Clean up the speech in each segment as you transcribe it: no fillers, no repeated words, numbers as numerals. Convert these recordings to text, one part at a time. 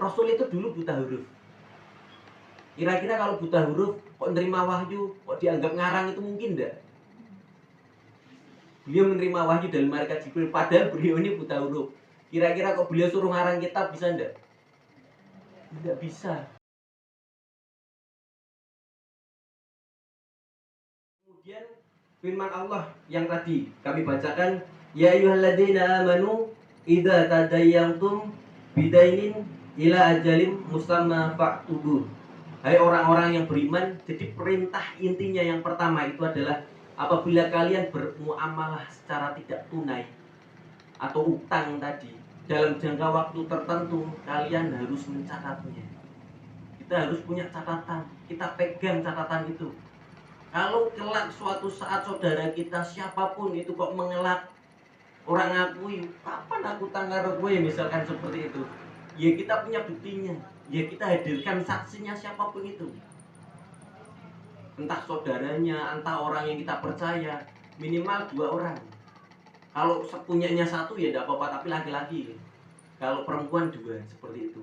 Rasul itu dulu buta huruf. Kira-kira kalau buta huruf kok nerima wahyu, kok dianggap ngarang itu mungkin enggak? Beliau menerima wahyu dari malaikat Jibril, padahal beliau ini buta huruf. Kira-kira kok beliau suruh ngarang kitab bisa enggak? Tidak bisa. Kemudian firman Allah yang tadi kami bacakan, ya ayyuhalladzina amanu idza tadayyantum bidainin ila ajalim musamma fa'tubu. Hai orang-orang yang beriman, jadi perintah intinya yang pertama itu adalah apabila kalian bermuamalah secara tidak tunai atau utang tadi dalam jangka waktu tertentu, kalian harus mencatatnya. Kita harus punya catatan, kita pegang catatan itu. Kalau kelak suatu saat saudara kita siapapun itu kok mengelak, orang ngakui, kapan aku tanggal gue misalkan seperti itu, ya kita punya buktinya, ya kita hadirkan saksinya siapapun itu, entah saudaranya, entah orang yang kita percaya, minimal 2 orang. Kalau punyanya 1 ya tidak apa-apa, tapi laki-laki. Kalau perempuan 2, seperti itu.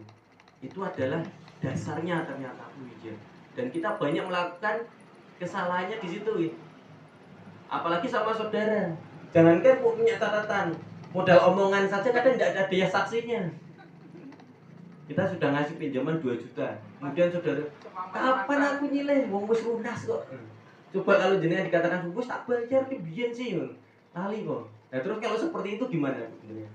Itu adalah dasarnya ternyata ujian. Dan kita banyak melakukan kesalahannya di situ ya. Apalagi sama saudara. Jangankan punya catatan, modal omongan saja kadang tidak ada daya saksinya. Kita sudah ngasih pinjaman 2 juta. Kemudian saudara, kapan aku nyileh? Wong wis lunas kok. Coba kalau jenengan dikatakan, "Wis tak bayar ki biyen sih." Lali kok. Nah, terus kalau seperti itu gimana sebenarnya?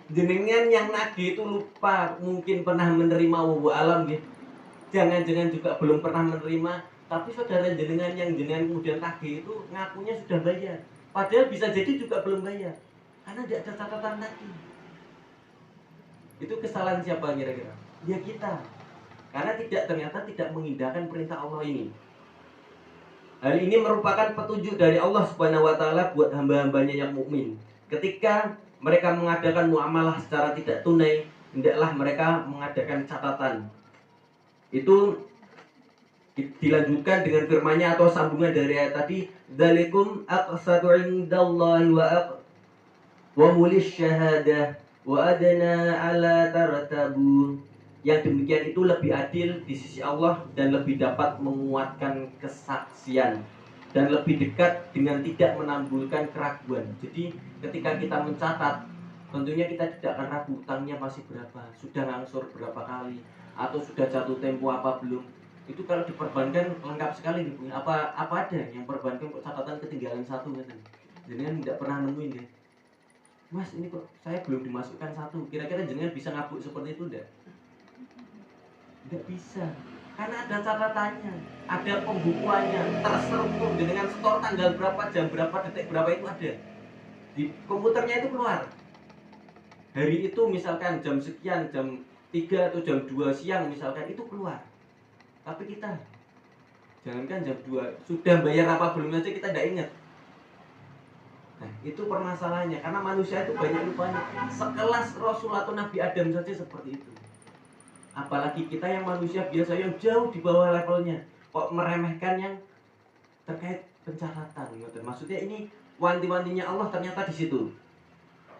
Jenengan yang nagih itu lupa, mungkin pernah menerima wa alam gitu. Jangan-jangan juga belum pernah menerima, tapi saudara jenengan yang jenengan kemudian tagih itu ngakunya sudah bayar. Padahal bisa jadi juga belum bayar. Karena tidak ada catatan lagi. Itu kesalahan siapa kira-kira? Ya kita. Karena ternyata tidak mengindahkan perintah Allah ini. Hal ini merupakan petunjuk dari Allah Subhanahu wa taala buat hamba-hambanya yang mukmin. Ketika mereka mengadakan muamalah secara tidak tunai, hendaklah mereka mengadakan catatan. Itu dilanjutkan dengan firman-Nya atau sambungan dari ayat tadi, dzalikum aqsatu indallahi wa mulish syahadah wa adna ala tartabu. Yang demikian itu lebih adil di sisi Allah dan lebih dapat menguatkan kesaksian dan lebih dekat dengan tidak menambulkan keraguan. Jadi ketika kita mencatat, tentunya kita tidak akan ragu utangnya masih berapa, sudah ngangsur berapa kali, atau sudah jatuh tempo apa belum. Itu kalau diperbankan lengkap sekali nih. Apa ada yang perbankan kok catatan ketinggalan 1 gitu. Jenengan tidak pernah nemuin ya. Mas, ini kok saya belum dimasukkan 1. Kira-kira jenengan bisa ngabuk seperti itu enggak? Tidak bisa, karena ada catatannya, ada pembukuannya, terstruktur dengan setor tanggal berapa, jam berapa, detik berapa itu ada di komputernya, itu keluar. Hari itu misalkan jam sekian, jam 3 atau jam 2 siang misalkan, itu keluar. Tapi kita jangankan jam 2, sudah bayar apa belum aja kita tidak ingat. Nah, itu permasalahannya, karena manusia itu banyak lupanya. Sekelas Rasul atau Nabi Adam saja seperti itu. Apalagi kita yang manusia biasa yang jauh di bawah levelnya, kok meremehkan yang terkait pencatatan. Maksudnya ini wanti-wantinya Allah ternyata di situ.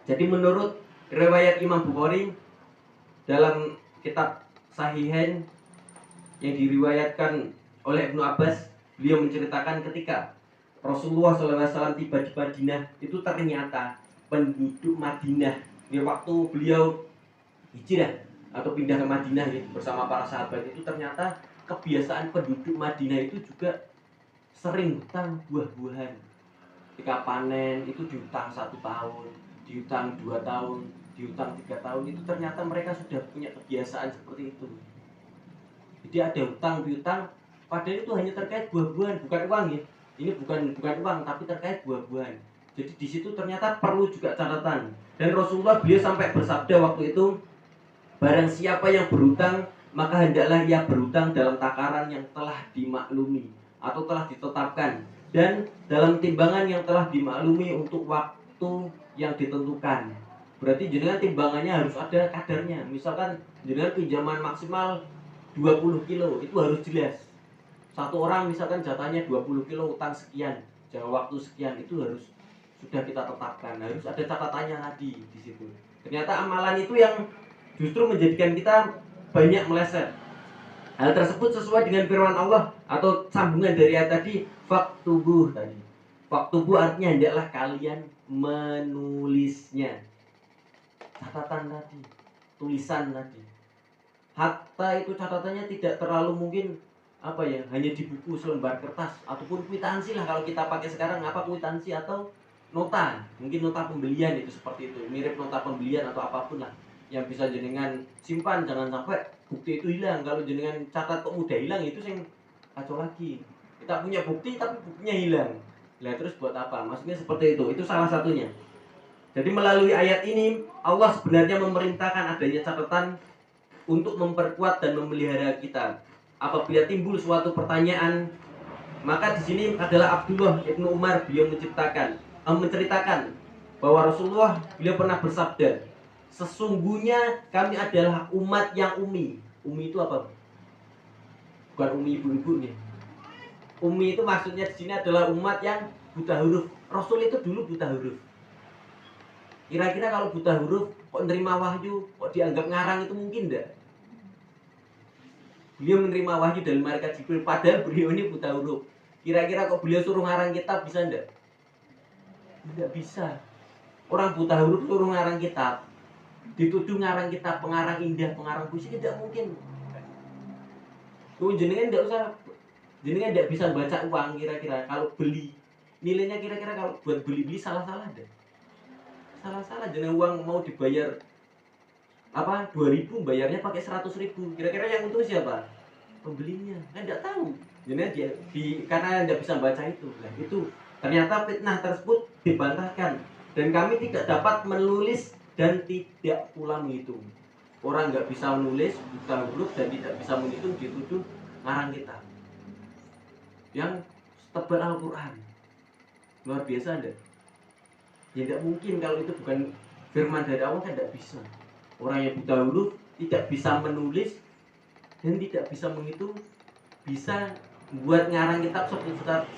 Jadi menurut riwayat Imam Bukhari dalam kitab Sahihain yang diriwayatkan oleh Ibnu Abbas, beliau menceritakan ketika Rasulullah SAW tiba di Madinah, itu ternyata penduduk Madinah di waktu beliau hijrah atau pindah ke Madinah ya, bersama para sahabat, itu ternyata kebiasaan penduduk Madinah itu juga sering hutang buah-buahan. Ketika panen itu dihutang 1 tahun, dihutang 2 tahun, dihutang 3 tahun. Itu ternyata mereka sudah punya kebiasaan seperti itu. Jadi ada hutang piutang, padahal itu hanya terkait buah-buahan, bukan uang ya. Ini bukan uang, tapi terkait buah-buahan. Jadi di situ ternyata perlu juga catatan. Dan Rasulullah beliau sampai bersabda waktu itu, barang siapa yang berhutang, maka hendaklah ia berhutang dalam takaran yang telah dimaklumi atau telah ditetapkan, dan dalam timbangan yang telah dimaklumi untuk waktu yang ditentukan. Berarti jenengan timbangannya harus ada kadarnya. Misalkan jenengan pinjaman maksimal 20 kilo, itu harus jelas. Satu orang misalkan jatahnya 20 kilo, utang sekian, jangka waktu sekian, itu harus sudah kita tetapkan. Harus ada catatannya tadi di situ. Ternyata amalan itu yang justru menjadikan kita banyak meleset. Hal tersebut sesuai dengan firman Allah atau sambungan dari ayat tadi, faktubuh tadi. Faktubuh artinya hendaklah kalian menulisnya. Catatan tadi, tulisan tadi. Hatta itu catatannya tidak terlalu mungkin apa ya, hanya di buku selembar kertas ataupun kwitansi lah kalau kita pakai sekarang, apa kwitansi atau nota, mungkin nota pembelian itu seperti itu, mirip nota pembelian atau apapun lah yang bisa jenengan simpan, jangan sampai bukti itu hilang. Kalau jenengan catat kok mudah hilang, itu yang kacau lagi. Kita punya bukti tapi buktinya hilang, lah terus buat apa? Maksudnya seperti itu salah satunya. Jadi melalui ayat ini Allah sebenarnya memerintahkan adanya catatan untuk memperkuat dan memelihara kita. Apabila timbul suatu pertanyaan, maka di sini adalah Abdullah ibnu Umar, beliau menceritakan bahwa Rasulullah beliau pernah bersabda, sesungguhnya kami adalah umat yang umi. Umi itu apa? Bukan umi ibu-ibu nih. Umi itu maksudnya di sini adalah umat yang buta huruf. Rasul itu dulu buta huruf. Kira-kira kalau buta huruf kok nerima wahyu, kok dianggap ngarang, itu mungkin enggak? Beliau menerima wahyu dari malaikat Jibril, padahal beliau ini buta huruf. Kira-kira kok beliau suruh ngarang kitab, bisa enggak? Enggak bisa. Orang buta huruf suruh ngarang kitab, dituduh ngarang kitab, pengarang indah, pengarang puisi, tidak mungkin. Jenengan enggak usah, jenengan enggak bisa baca uang. Kira-kira kalau beli, nilainya kira-kira kalau buat beli-beli salah-salah deh. Salah-salah, jenengan uang mau dibayar 2000, bayarnya pakai 100.000. Kira-kira yang untung siapa? Pembelinya. Kan enggak tahu. Jenengan karena enggak bisa baca itu. Nah, itu ternyata fitnah tersebut dibantahkan, dan kami tidak dapat menulis dan tidak pula menghitung. Orang nggak bisa menulis, buta huruf, dan tidak bisa menghitung, dituduh ngarang kitab yang tebal Al-Quran. Luar biasa enggak? Ya tidak mungkin, kalau itu bukan firman dari Allah kan tidak bisa. Orang yang buta huruf tidak bisa menulis dan tidak bisa menghitung, bisa buat ngarang kitab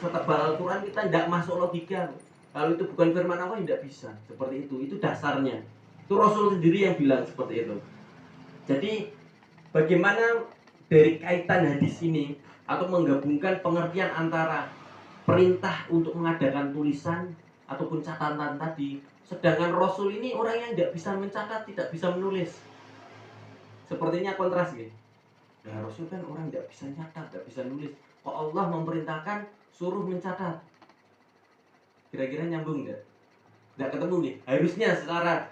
setebal Al-Quran, kita tidak masuk logika. Kalau itu bukan firman Allah, tidak bisa. Seperti itu dasarnya. Itu Rasul sendiri yang bilang seperti itu. Jadi bagaimana dari kaitan hadis ini atau menggabungkan pengertian antara perintah untuk mengadakan tulisan ataupun catatan tadi, sedangkan Rasul ini orang yang tidak bisa mencatat, tidak bisa menulis. Sepertinya kontras gitu. Nah, Rasul kan orang tidak bisa nyatat, tidak bisa nulis. Kok Allah memerintahkan suruh mencatat? Kira-kira nyambung nggak? Nggak ketemu nih. Harusnya secara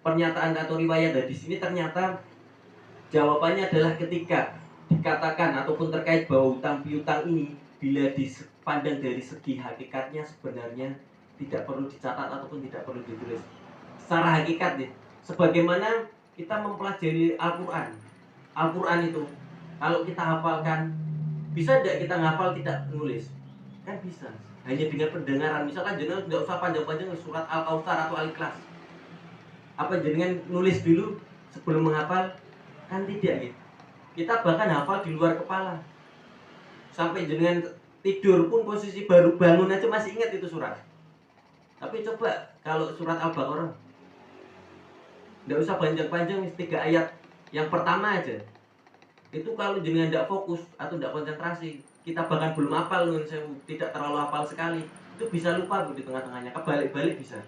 pernyataan atau riwayat dari sini ternyata jawabannya adalah ketika dikatakan ataupun terkait bahwa hutang piutang ini bila dipandang dari segi hakikatnya sebenarnya tidak perlu dicatat ataupun tidak perlu ditulis. Secara hakikat nih, sebagaimana kita mempelajari Al-Quran. Al-Quran itu kalau kita hafalkan, bisa tidak kita ngafal tidak nulis? Kan bisa. Hanya dengan pendengaran. Misalkan jenengan tidak usah panjang-panjang surat Al-Kautsar atau Al-Ikhlas. Apa jenengan nulis dulu sebelum menghafal? Kan tidak gitu. Kita bahkan hafal di luar kepala. Sampai jenengan tidur pun posisi baru bangun aja masih ingat itu surat. Tapi coba kalau surat Al-Baqarah, tidak usah panjang-panjang, 3 ayat yang pertama aja. Itu kalau jenengan tidak fokus atau tidak konsentrasi, kita bahkan belum hafal, tidak terlalu hafal sekali, itu bisa lupa di tengah-tengahnya, kebalik-balik bisa.